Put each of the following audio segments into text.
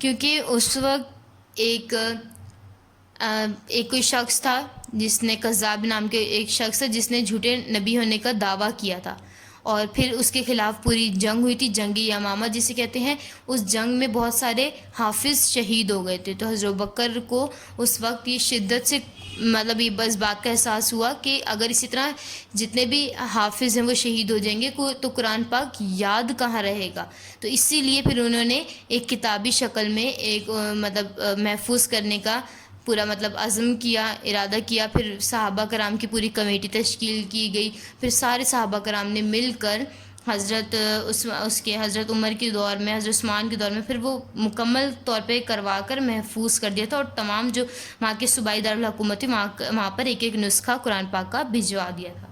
کیونکہ اس وقت ایک کوئی شخص تھا جس نے کذاب نام کے ایک شخص ہے جس نے جھوٹے نبی ہونے کا دعویٰ کیا تھا، اور پھر اس کے خلاف پوری جنگ ہوئی تھی، جنگ یمامہ جسے کہتے ہیں۔ اس جنگ میں بہت سارے حافظ شہید ہو گئے تھے، تو حضرت بکر کو اس وقت یہ شدت سے مطلب یہ بس بات کا احساس ہوا کہ اگر اسی طرح جتنے بھی حافظ ہیں وہ شہید ہو جائیں گے تو قرآن پاک یاد کہاں رہے گا۔ تو اسی لیے پھر انہوں نے ایک کتابی شکل میں ایک محفوظ کرنے کا پورا عزم کیا، ارادہ کیا۔ پھر صحابہ کرام کی پوری کمیٹی تشکیل کی گئی، پھر سارے صحابہ کرام نے مل کر حضرت عمر کے دور میں، حضرت عثمان کے دور میں پھر وہ مکمل طور پہ کروا کر محفوظ کر دیا تھا، اور تمام جو وہاں کے صوبائی دارالحکومت تھی وہاں پر ایک ایک نسخہ قرآن پاک کا بھجوا دیا تھا۔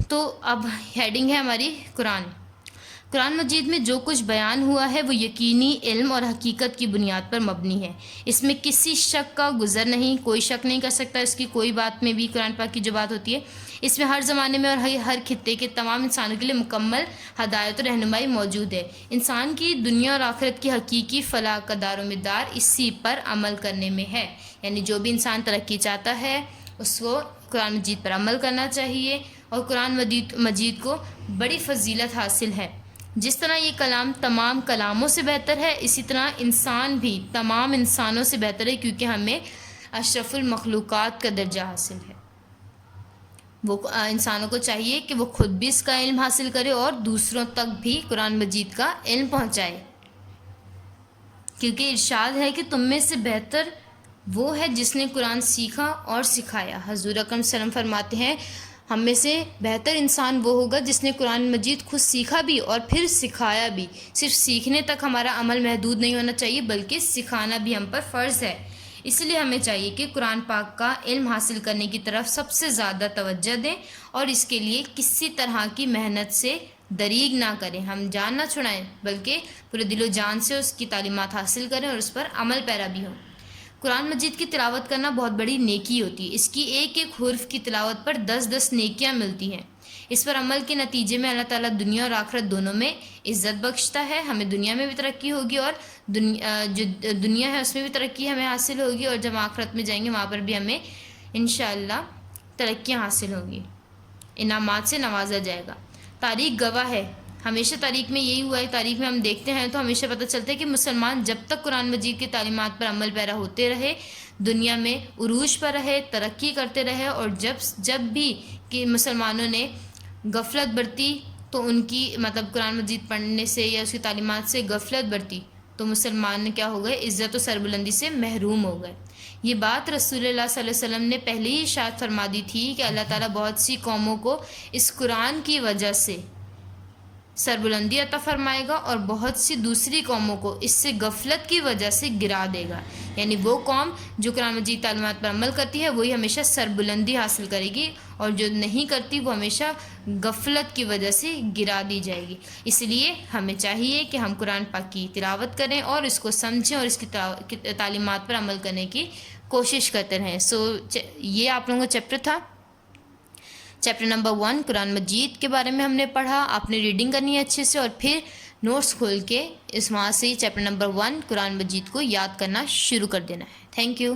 تو اب ہیڈنگ ہے ہماری قرآن مجید میں جو کچھ بیان ہوا ہے وہ یقینی علم اور حقیقت کی بنیاد پر مبنی ہے، اس میں کسی شک کا گزر نہیں، کوئی شک نہیں کر سکتا اس کی کوئی بات میں بھی۔ قرآن پاک کی جو بات ہوتی ہے اس میں ہر زمانے میں اور ہر خطے کے تمام انسانوں کے لیے مکمل ہدایت و رہنمائی موجود ہے۔ انسان کی دنیا اور آخرت کی حقیقی فلاح کا دار و مدار اسی پر عمل کرنے میں ہے، یعنی جو بھی انسان ترقی چاہتا ہے اس کو قرآن مجید پر عمل کرنا چاہیے، اور قرآن مجید کو بڑی فضیلت حاصل ہے۔ جس طرح یہ کلام تمام کلاموں سے بہتر ہے، اسی طرح انسان بھی تمام انسانوں سے بہتر ہے، کیونکہ ہمیں اشرف المخلوقات کا درجہ حاصل ہے۔ وہ انسانوں کو چاہیے کہ وہ خود بھی اس کا علم حاصل کرے اور دوسروں تک بھی قرآن مجید کا علم پہنچائے، کیونکہ ارشاد ہے کہ تم میں سے بہتر وہ ہے جس نے قرآن سیکھا اور سکھایا۔ حضور اکرم صلی اللہ علیہ وسلم فرماتے ہیں ہم میں سے بہتر انسان وہ ہوگا جس نے قرآن مجید خود سیکھا بھی اور پھر سکھایا بھی۔ صرف سیکھنے تک ہمارا عمل محدود نہیں ہونا چاہیے، بلکہ سکھانا بھی ہم پر فرض ہے۔ اس لیے ہمیں چاہیے کہ قرآن پاک کا علم حاصل کرنے کی طرف سب سے زیادہ توجہ دیں، اور اس کے لیے کسی طرح کی محنت سے دریغ نہ کریں، ہم جان نہ چھڑائیں، بلکہ پورے دل و جان سے اس کی تعلیمات حاصل کریں اور اس پر عمل پیرا بھی ہوں۔ قرآن مجید کی تلاوت کرنا بہت بڑی نیکی ہوتی ہے، اس کی ایک ایک حرف کی تلاوت پر 10 نیکیاں ملتی ہیں۔ اس پر عمل کے نتیجے میں اللہ تعالیٰ دنیا اور آخرت دونوں میں عزت بخشتا ہے، ہمیں دنیا میں بھی ترقی ہوگی، اور جو دنیا ہے اس میں بھی ترقی ہمیں حاصل ہوگی، اور جب آخرت میں جائیں گے وہاں پر بھی ہمیں انشاءاللہ ترقیاں حاصل ہوں گی، انعامات سے نوازا جائے گا۔ تاریخ گواہ ہے، ہمیشہ تاریخ میں یہی ہوا ہے، تاریخ میں ہم دیکھتے ہیں تو ہمیشہ پتہ چلتا ہے کہ مسلمان جب تک قرآن مجید کی تعلیمات پر عمل پیرا ہوتے رہے، دنیا میں عروج پر رہے، ترقی کرتے رہے، اور جب بھی کہ مسلمانوں نے غفلت برتی تو ان کی قرآن مجید پڑھنے سے یا اس کی تعلیمات سے غفلت برتی تو مسلمان کیا ہو گئے، عزت و سربلندی سے محروم ہو گئے۔ یہ بات رسول اللہ صلی اللہ علیہ وسلم نے پہلے ہی ارشاد فرما دی تھی کہ اللہ تعالیٰ بہت سی قوموں کو اس قرآن کی وجہ سے سربلندی عطا فرمائے گا، اور بہت سی دوسری قوموں کو اس سے غفلت کی وجہ سے گرا دے گا، یعنی وہ قوم جو قرآن مجید تعلیمات پر عمل کرتی ہے وہی ہمیشہ سربلندی حاصل کرے گی، اور جو نہیں کرتی وہ ہمیشہ غفلت کی وجہ سے گرا دی جائے گی۔ اس لیے ہمیں چاہیے کہ ہم قرآن پاک کی تلاوت کریں اور اس کو سمجھیں اور اس کی تعلیمات پر عمل کرنے کی کوشش کرتے رہیں۔ یہ آپ لوگوں کا چیپٹر تھا، چیپٹر نمبر 1 قرآن مجید کے بارے میں ہم نے پڑھا۔ آپ نے ریڈنگ کرنی ہے اچھے سے، اور پھر نوٹس کھول کے وہاں سے چیپٹر نمبر 1 قرآن مجید کو یاد کرنا شروع کر دینا ہے۔ Thank you.